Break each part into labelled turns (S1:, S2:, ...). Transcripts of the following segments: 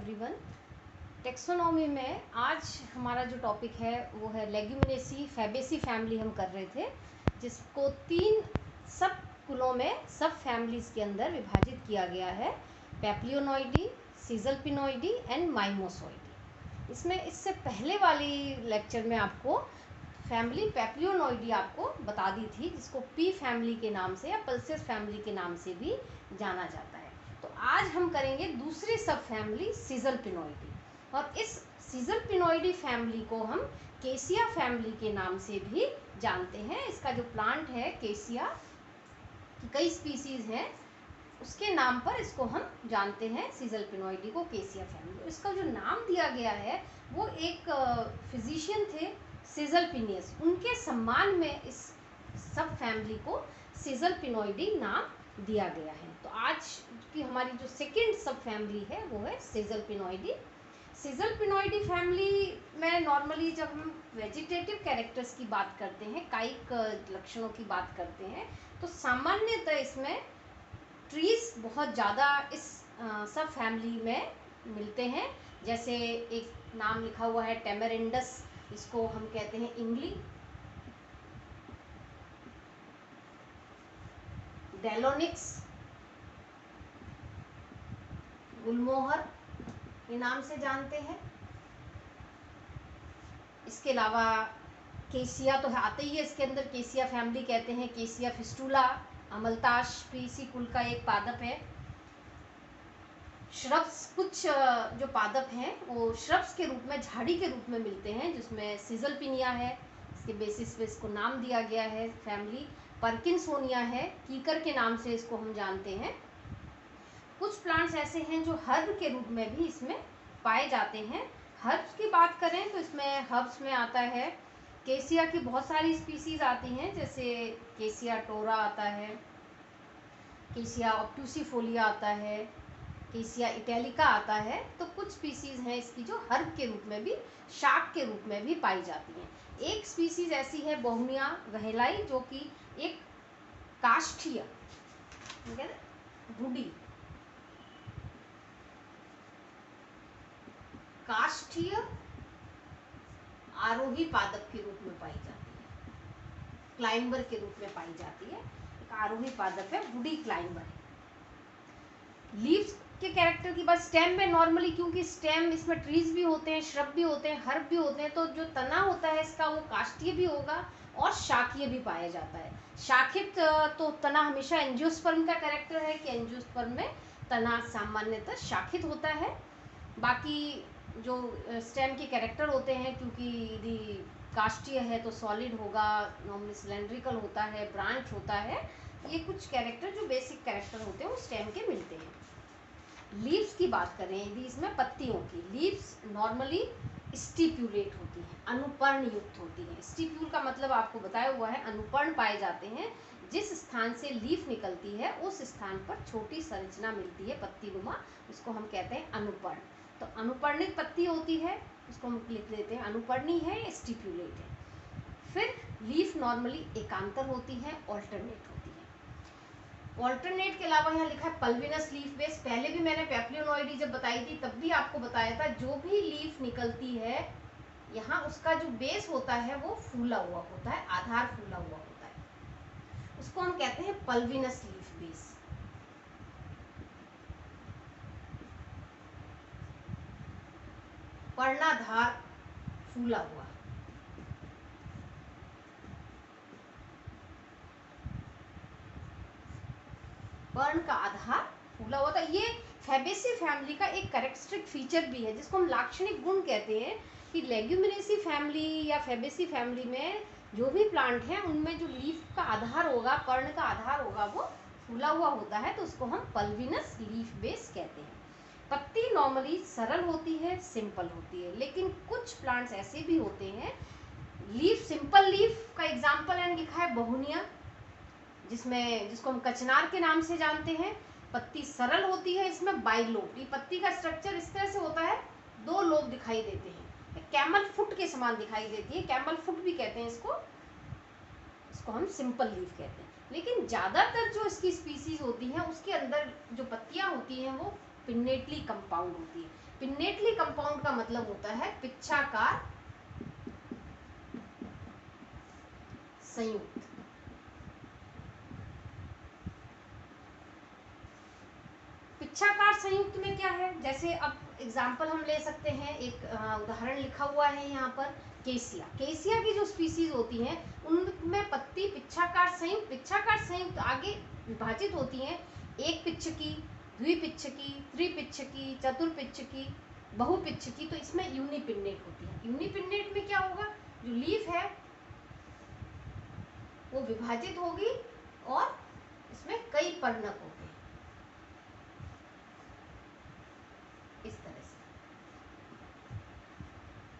S1: Everyone. Taxonomy में आज हमारा जो टॉपिक है वो है लेग्यूमिनेसी फैबेसी फैमिली हम कर रहे थे, जिसको 3 सब कुलों में सब फैमिलीज के अंदर विभाजित किया गया है, पैप्लियोनॉइडी, सीजलपिनॉइडी एंड माइमोसॉइडी। इसमें इससे पहले वाली लेक्चर में आपको फैमिली पैप्लियोनॉइडी आपको बता दी थी, जिसको पी फैमिली के नाम से या पल्सेस फैमिली के नाम से भी जाना जाता है। तो आज हम करेंगे दूसरी सब फैमिली सीजलपिनॉइडी, और इस सीजलपिनॉइडी फैमिली को हम केसिया फैमिली के नाम से भी जानते हैं। इसका जो प्लांट है केसिया की कई स्पीसीज हैं, उसके नाम पर इसको हम जानते हैं, सीजलपिनॉइडी को केसिया फैमिली। इसका जो नाम दिया गया है वो एक फिजिशियन थे सीजलपिनियस, उनके सम्मान में इस सब फैमिली को सीजलपिनॉइडी नाम दिया गया है। तो आज की हमारी जो सेकंड सब फैमिली है वो है सीजलपिनॉइडी। सीजलपिनॉइडी फैमिली में नॉर्मली जब हम वेजिटेटिव कैरेक्टर्स की बात करते हैं, कायिक लक्षणों की बात करते हैं, तो सामान्यतः इसमें ट्रीज बहुत ज़्यादा इस सब फैमिली में मिलते हैं। जैसे एक नाम लिखा हुआ है टेमेरिंडस, इसको हम कहते हैं इमली, डेलोनिक्स, गुलमोहर के नाम से जानते हैं। इसके अलावा केसिया तो आते ही है इसके अंदर, केसिया फैमिली कहते हैं। केसिया फिस्टुला अमलताश भी इसी कुल का एक पादप है। श्रब्स, कुछ जो पादप हैं वो श्रब्स के रूप में, झाड़ी के रूप में मिलते हैं, जिसमें सीजलपिनिया है, इसके बेसिस पे इसको नाम दिया गया है फैमिली। पर्किंसोनिया है, कीकर के नाम से इसको हम जानते हैं। कुछ प्लांट्स ऐसे हैं जो हर्ब के रूप में भी इसमें पाए जाते हैं। हर्ब्स की बात करें तो इसमें हर्ब्स में आता है केसिया की बहुत सारी स्पीसीज आती हैं, जैसे केसिया टोरा आता है, केसिया ऑब्टूसीफोलिया आता है, केसिया इटैलिका आता है। तो कुछ स्पीसीज हैं इसकी जो हर्ब के रूप में भी, शाक के रूप में भी पाई जाती हैं। एक स्पीसीज ऐसी है बोहनिया गहेलाई, जो कि एक काष्ठीय वुडी काष्ठीय आरोही पादप के रूप में पाई जाती है, क्लाइंबर के रूप में पाई जाती है। एक आरोही पादप है, वुडी क्लाइंबर है। लीव्स के कैरेक्टर की बात, स्टेम में नॉर्मली, क्योंकि स्टेम इसमें ट्रीज भी होते हैं, श्रब भी होते हैं, हर्ब भी होते हैं, तो जो तना होता है इसका वो काष्ठीय भी होगा और शाकीय भी पाया जाता है। शाखित तो तना हमेशा एंजियोस्पर्म का कैरेक्टर है कि एंजियोस्पर्म में तना सामान्यतः शाखित होता है। बाकी जो स्टेम के कैरेक्टर होते हैं, क्योंकि यदि काष्ठीय है तो सॉलिड होगा, नॉर्मली सिलेंड्रिकल होता है, ब्रांच होता है। ये कुछ कैरेक्टर जो बेसिक कैरेक्टर होते हैं वो स्टेम के मिलते हैं। लीव्स की बात करें यदि इसमें पत्तियों की, लीव्स नॉर्मली स्टिप्यूलेट होती हैं, अनुपर्ण युक्त होती हैं। स्टिप्यूल का मतलब आपको बताया हुआ है, अनुपर्ण पाए जाते हैं। जिस स्थान से लीफ निकलती है उस स्थान पर छोटी संरचना मिलती है पत्तीनुमा, उसको हम कहते हैं अनुपर्ण। तो अनुपर्णित पत्ती होती है, उसको हम लिख देते हैं अनुपर्णी है या स्टिप्यूलेट है। फिर लीफ नॉर्मली एकांतर होती है, ऑल्टरनेट होती है। ऑल्टरनेट के अलावा यहाँ लिखा है पल्विनस लीफ बेस। पहले भी मैंने पैप्लियोनॉइडी जब बताई थी तब भी आपको बताया था, जो भी लीफ निकलती है यहाँ उसका जो बेस होता है वो फूला हुआ होता है, आधार फूला हुआ होता है, उसको हम कहते हैं पल्विनस लीफ बेस। पर्णाधार फूला हुआ, पर्ण का आधार फूला हुआ था। ये फैबेसी फैमिली का एक कैरेक्टरिस्टिक फीचर भी है, जिसको हम लाक्षणिक गुण कहते हैं, कि लेग्यूमिनेसी फैमिली या फैबेसी फैमिली में जो भी प्लांट है उनमें जो लीफ का आधार होगा, पर्ण का आधार होगा, वो फूला हुआ होता है, तो उसको हम पल्विनस लीफ बेस कहते हैं। पत्ती नॉर्मली सरल होती है, सिंपल होती है, लेकिन कुछ प्लांट्स ऐसे भी होते हैं, लीफ सिंपल लीफ का एग्जाम्पल है लिखा है बोहनिया, जिसको हम कचनार के नाम से जानते हैं। पत्ती सरल होती है, इसमें बाइलोब, ये पत्ती का स्ट्रक्चर इस तरह से होता है, 2 लोब दिखाई देते हैं, कैमल फुट के समान दिखाई देती है, कैमल फुट भी कहते हैं इसको हम सिंपल लीफ कहते हैं। लेकिन ज़्यादातर जो इसकी स्पीसीज होती हैं उसके अंदर जो पत्तियां होती हैं वो पिन्नेटली कंपाउंड होती है। पिन्नेटली कंपाउंड का मतलब होता है पिच्छाकार संयुक्त। पिच्छाकार संयुक्त में क्या है, जैसे अब एग्जाम्पल हम ले सकते हैं, एक उदाहरण लिखा हुआ है यहाँ पर, केसिया। केसिया की जो स्पीसीज होती हैं उनमें पत्ती पिच्छाकार संयुक्त आगे विभाजित होती हैं, एक पिच्छकी, द्विपिच्छकी, त्रिपिच्छकी, चतुर्पिच्छकी, बहुपिच्छकी। तो इसमें यूनिपिन्नेट होती है। यूनिपिन्नेट में क्या होगा, जो लीफ है वो विभाजित होगी और इसमें कई पर्णक होते हैं,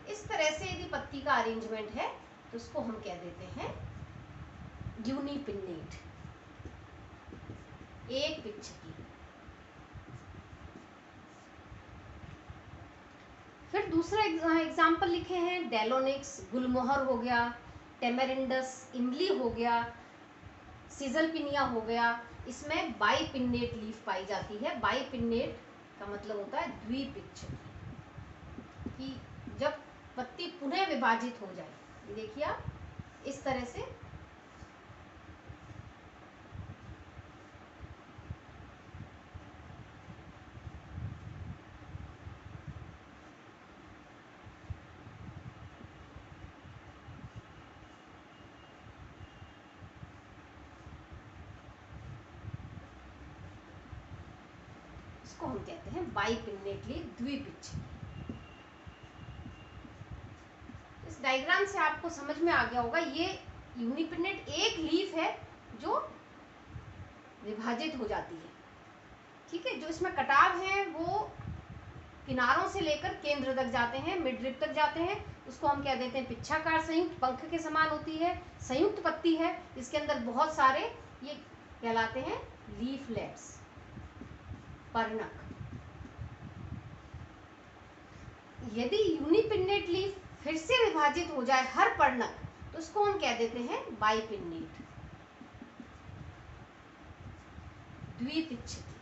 S1: इस तरह से यदि पत्ती का अरेंजमेंट है तो उसको हम कह देते हैं यूनिपिन्नेट, एक पिच्छकी। फिर दूसरा एग्जाम्पल लिखे हैं, डेलोनिक्स, गुलमोहर हो गया, टेमेरिंडस, इमली हो गया, सीजलपिनिया हो गया। इसमें बाइपिन्नेट लीफ पाई जाती है। बाइपिन्नेट का मतलब होता है द्विपिच्छकी, कि जब पत्ती पुनः विभाजित हो जाए, ये देखिए आप इस तरह से इसको हम कहते हैं बाइपिन्नेट लीफ, द्विपिच्छकी। इस डायग्राम से आपको समझ में आ गया होगा, ये यूनिपिन्नेट एक लीफ है जो विभाजित हो जाती है। ठीक है, जो इसमें कटाव है वो किनारों से लेकर केंद्र तक जाते हैं, मिडरिप तक जाते हैं। उसको हम क्या देते हैं, पिच्छाकार संयुक्त, पंख के समान होती है, संयुक्त पत्ती है, इसके अंदर बहुत सारे ये कहलाते हैं लीफलेट्स, पर्णक। यदि यूनिपिन्नेट लीफ फिर से विभाजित हो जाए हर पर्णक, तो उसको हम कह देते हैं बाइपिन्नेट, द्विपिच्छकी।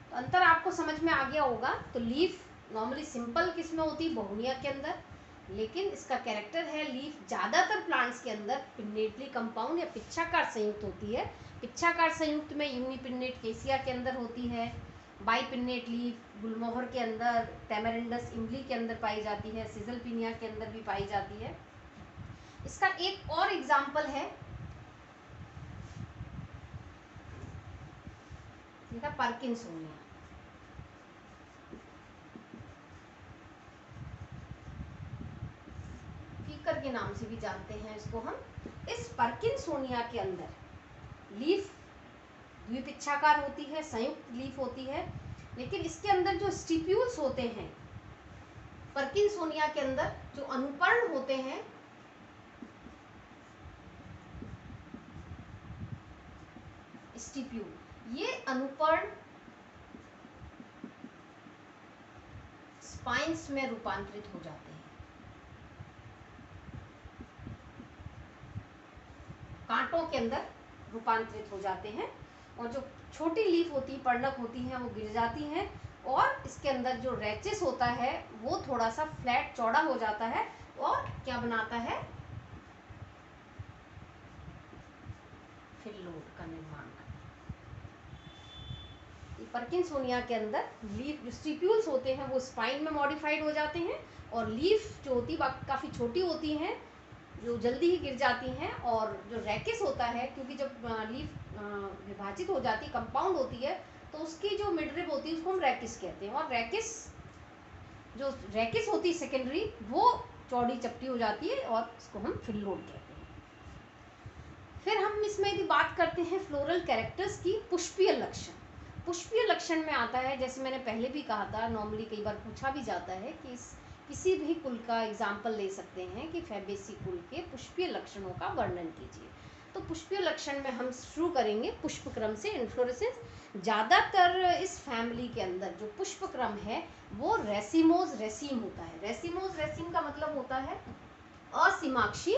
S1: तो अंतर आपको समझ में आ गया होगा। तो लीफ नॉर्मली सिंपल किस में होती है, बहुनिया के अंदर, लेकिन इसका कैरेक्टर है लीफ ज्यादातर प्लांट्स के अंदर पिन्नेटली कंपाउंड या पिच्छाकार संयुक्त होती है। पिच्छाकार संयुक्त में यूनिपिन्नेट केसिया के अंदर होती है, बाइपिन्नेट लीफ गुलमोहर के अंदर, टेमेरिंडस इमली के अंदर पाई जाती है, सीजलपिनिया के अंदर भी पाई जाती है। इसका एक और एग्जाम्पल है, पार्किंसोनिया। फीकर के नाम से भी जानते हैं इसको हम। इस पार्किंसोनिया के अंदर लीफ द्विपिच्छाकार होती है, संयुक्त लीफ होती है, लेकिन इसके अंदर जो स्टिप्यूल्स होते हैं, पार्किंसोनिया के अंदर जो अनुपर्ण होते हैं, स्टिप्यूल, ये अनुपर्ण स्पाइन्स में रूपांतरित हो जाते हैं, कांटों के अंदर रूपांतरित हो जाते हैं, और जो छोटी लीफ होती, पर्णक होती हैं, वो गिर जाती हैं, और इसके अंदर जो रैचेस होता है वो थोड़ा सा फ्लैट चौड़ा हो जाता है, और क्या बनाता है, फिल्लोड का निर्माण। पार्किंसोनिया के अंदर लीफ जो स्टिप्यूल्स होते हैं वो स्पाइन में मॉडिफाइड हो जाते हैं, और लीफ जो होती है काफ़ी छोटी होती हैं, जो जल्दी ही गिर जाती हैं, और जो रैकिस होता है, क्योंकि जब लीफ विभाजित हो जाती, कंपाउंड होती है, तो उसकी जो मिडरिब होती है उसको हम रैकिस कहते हैं, और जो रैकिस होती है सेकेंडरी, वो चौड़ी चपटी हो जाती है, और इसको हम फिल्लोड कहते हैं। फिर हम इसमें यदि बात करते हैं फ्लोरल कैरेक्टर्स की, पुष्पीय लक्षण। पुष्पीय लक्षण में आता है, जैसे मैंने पहले भी कहा था, नॉर्मली कई बार पूछा भी जाता है कि किसी भी कुल का एग्जाम्पल ले सकते हैं कि फैबेसी कुल के पुष्पीय लक्षणों का वर्णन कीजिए। तो पुष्पीय लक्षण में हम शुरू करेंगे पुष्पक्रम से, इन्फ्लोरेसेंस। ज़्यादातर इस फैमिली के अंदर जो पुष्पक्रम है वो रेसिमोज रेसिम होता है। रेसिमोज रेसिम का मतलब होता है असीमाक्षी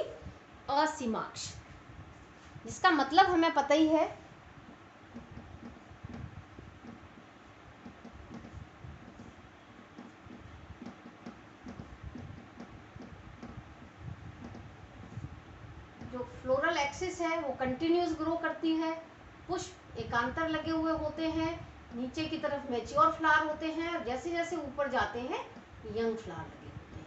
S1: असीमाक्ष, जिसका मतलब हमें पता ही है जो फ्लोरल एक्सिस है वो कंटिन्यूस ग्रो करती है, पुष्प एकांतर लगे हुए होते हैं, नीचे की तरफ मैच्योर फ्लावर होते हैं, और जैसे जैसे ऊपर जाते हैं यंग फ्लावर लगे होते हैं।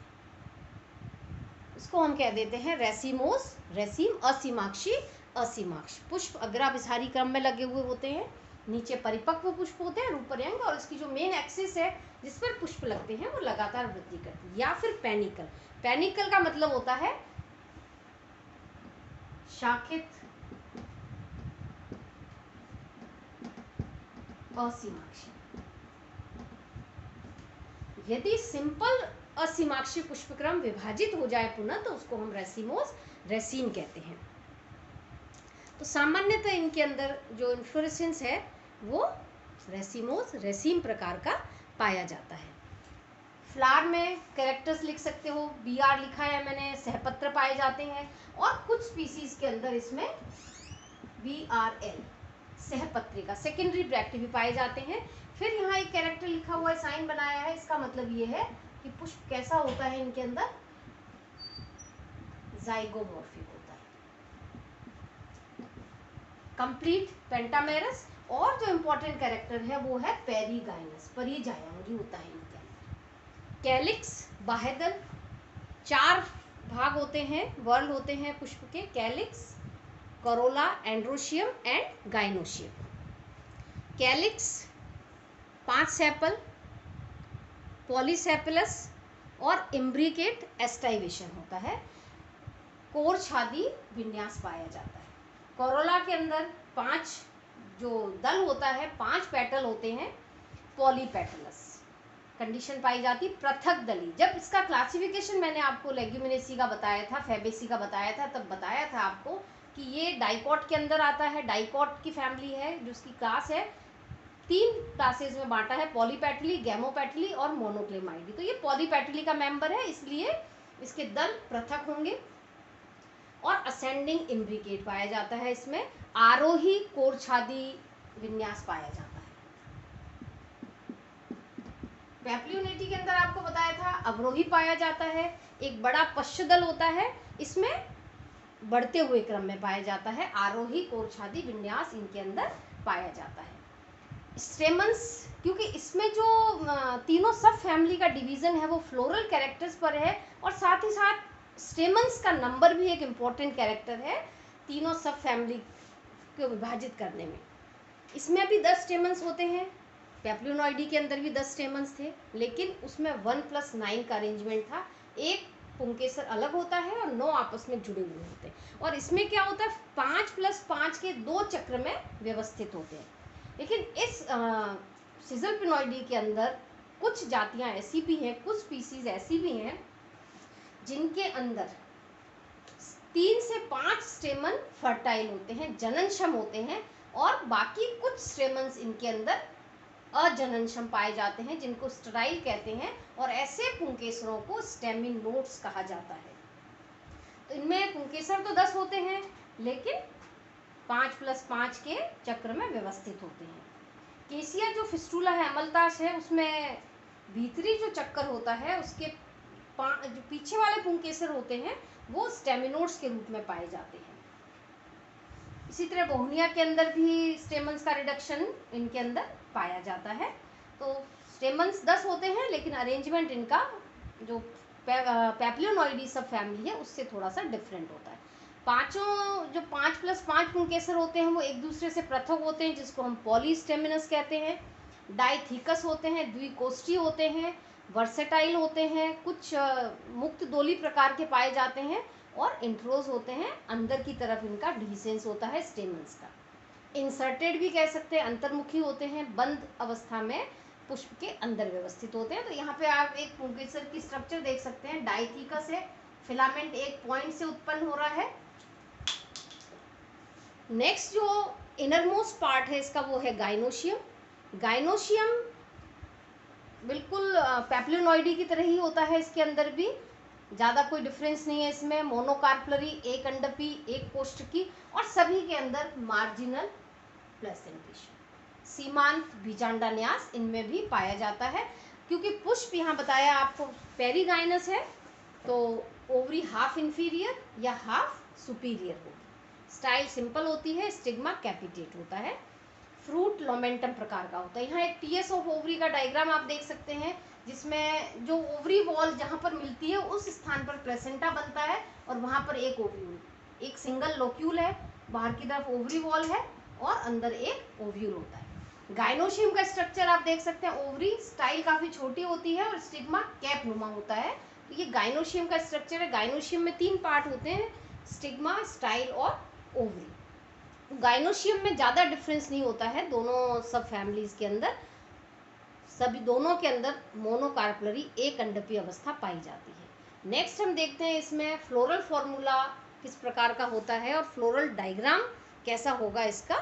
S1: इसको हम कह देते हैं रेसिमोस, रेसिम, असीमाक्षी, असीमाक्ष। पुष्प अग्राभिसारी क्रम में लगे हुए होते हैं, नीचे परिपक्व पुष्प होते हैं और ऊपर यंग, और इसकी जो मेन एक्सिस है जिस पर पुष्प लगते हैं वो लगातार वृद्धि करती है। या फिर पैनिकल, पैनिकल का मतलब होता है शाखित असीमाक्षी। यदि सिंपल असीमाक्षी पुष्पक्रम विभाजित हो जाए पुनः तो उसको हम रेसिमोस, रेसीम कहते हैं। तो सामान्यतः इनके अंदर जो इन्फ्लोरेसेंस है वो रेसिमोस, रेसीम प्रकार का पाया जाता है। फ्लावर में कैरेक्टर्स लिख सकते हो, BR लिखा है मैंने, सहपत्र पाए जाते हैं, और कुछ स्पीसीज के अंदर इसमें BRL सहपत्रिका, सेकेंडरी ब्रैक्ट भी पाए जाते हैं। फिर यहाँ एक कैरेक्टर लिखा हुआ है, साइन बनाया है, इसका मतलब ये है कि पुष्प कैसा होता है, इनके अंदर जाइगोमॉर्फिक होता है, कंप्लीट पेंटामेरस। और जो इंपॉर्टेंट कैरेक्टर है वो है पेरीगाइनस, परिजायांगी होता है इनके अंदर। कैलिक्स, बाह्यदल, 4 भाग होते हैं, वर्ल होते हैं पुष्प के, calyx, corolla, androecium and gynoecium. Calyx 5 sepal, polysepalous और इम्ब्रिकेट एस्टाइवेशन होता है, कोर छादी विन्यास पाया जाता है। कोरोला के अंदर 5 जो दल होता है, 5 पेटल होते हैं, पॉलीपेटलस कंडीशन पाई जाती। पृथक दली, जब इसका क्लासिफिकेशन मैंने आपको लेग्यूमिनेसी का बताया था, फैबेसी का बताया था, तब बताया था आपको कि ये डाइकॉट के अंदर आता है, डाइकॉट की फैमिली है, जो उसकी क्लास है 3 क्लासेज में बांटा है, पॉलीपेटली, गैमोपेटली और मोनोक्लेमाइडी। तो ये पॉलीपेटली का मेंबर है, इसलिए इसके दल पृथक होंगे। और असेंडिंग इम्ब्रिकेट पाया जाता है, इसमें आरोही कोरछादी विन्यास पाया जाता है। पैप्लियोनेटी के अंदर आपको बताया था अवरोही पाया जाता है, एक बड़ा पश्चदल होता है, इसमें बढ़ते हुए क्रम में पाया जाता है, आरोही कोरछादी विन्यास इनके अंदर पाया जाता है। स्टेमन्स, क्योंकि इसमें जो तीनों सब फैमिली का डिवीजन है वो फ्लोरल कैरेक्टर्स पर है, और साथ ही साथ स्टेमन्स का नंबर भी एक इम्पॉर्टेंट कैरेक्टर है तीनों सब फैमिली को विभाजित करने में। इसमें भी 10 स्टेमन्स होते हैं, पैप्लियोनॉइडी के अंदर भी 10 स्टेमन्स थे, लेकिन उसमें 1+9 का अरेंजमेंट था, एक पुंकेसर अलग होता है और 9 आपस में जुड़े हुए होते हैं। और इसमें क्या होता है, 5+5 के 2 चक्र में व्यवस्थित होते हैं। लेकिन इस सिजलपिनॉइडी के अंदर कुछ जातियां ऐसी भी हैं, कुछ स्पीसीज ऐसी भी हैं जिनके अंदर 3 से 5 स्टेमन फर्टाइल होते हैं, जननक्षम होते हैं, और बाकी कुछ स्टेमन्स इनके अंदर अजननक्षम पाए जाते हैं, जिनको स्टेराइल कहते हैं, और ऐसे पुंकेसरों को स्टेमिनोड्स कहा जाता है। तो इनमें पुंकेसर तो 10 होते हैं, लेकिन 5+5 के चक्र में व्यवस्थित होते हैं। केसिया जो फिस्टुला है, अमलतास है, उसमें भीतरी जो चक्कर होता है उसके जो पीछे वाले पुंकेसर होते हैं वो स्टेमिनोड्स के रूप में पाए जाते हैं। इसी तरह बोहनिया के अंदर भी स्टेमन्स का रिडक्शन इनके अंदर पाया जाता है। तो स्टेमन्स 10 होते हैं, लेकिन अरेंजमेंट इनका जो पैप्लियोनॉइडी सब फैमिली है उससे थोड़ा सा डिफरेंट होता है। पांचों जो 5+5 पुंकेसर होते हैं वो एक दूसरे से पृथक होते हैं, जिसको हम पॉलीस्टेमिनस कहते हैं। डाइथिकस होते हैं, द्विकोष्ठी होते हैं, वर्सेटाइल होते हैं, कुछ मुक्त दोली प्रकार के पाए जाते हैं, और इंट्रोज होते हैं, अंदर की तरफ इनका डिसेंस होता है स्टेमन्स का। इंसर्टेड भी कह सकते हैं, अंतर्मुखी होते हैं, बंद अवस्था में पुष्प के अंदर व्यवस्थित होते हैं। तो यहाँ पे आप एक पुंकेसर की स्ट्रक्चर देख सकते हैं, डाइथिकस है, फिलामेंट एक पॉइंट से उत्पन्न हो रहा है। नेक्स्ट जो इनरमोस्ट पार्ट है इसका वो है गाइनोशियम। गाइनोशियम बिल्कुल पैप्लियोनॉइडी की तरह ही होता है, इसके अंदर भी ज़्यादा कोई डिफरेंस नहीं है। इसमें मोनोकार्पलरी, एक अंडपी, एक कोष्ठकी, और सभी के अंदर मार्जिनल प्लेसेंटेशन, सीमांत बीजांडान्यास इनमें भी पाया जाता है। क्योंकि पुष्प यहाँ बताया आपको पेरीगाइनस है, तो ओवरी हाफ इंफीरियर या हाफ सुपीरियर होगी। स्टाइल सिंपल होती है, स्टिग्मा कैपिटेट होता है। फ्रूट लोमेंटम प्रकार का होता है। यहाँ एक टीएस ऑफ ओवरी का डायग्राम आप देख सकते हैं, जिसमें जो ओवरी वॉल जहाँ पर मिलती है उस स्थान पर प्लेसेंटा बनता है और वहाँ पर एक ओव्यूल, एक सिंगल लोक्यूल है, बाहर की तरफ ओवरी वॉल है और अंदर एक ओव्यूल होता है। गाइनोशियम का स्ट्रक्चर आप देख सकते हैं, ओवरी स्टाइल काफी छोटी होती है और स्टिग्मा कैप नुमा होता है। तो ये गाइनोशियम का स्ट्रक्चर है। गाइनोशियम में 3 पार्ट होते हैं, स्टिग्मा, स्टाइल और ओवरी। गाइनोशियम में ज़्यादा डिफरेंस नहीं होता है दोनों सब फैमिलीज के अंदर, सभी दोनों के अंदर मोनोकार्पलरी एक अंडपीय अवस्था पाई जाती है। नेक्स्ट हम देखते हैं इसमें फ्लोरल फॉर्मूला किस प्रकार का होता है और फ्लोरल डायग्राम कैसा होगा इसका।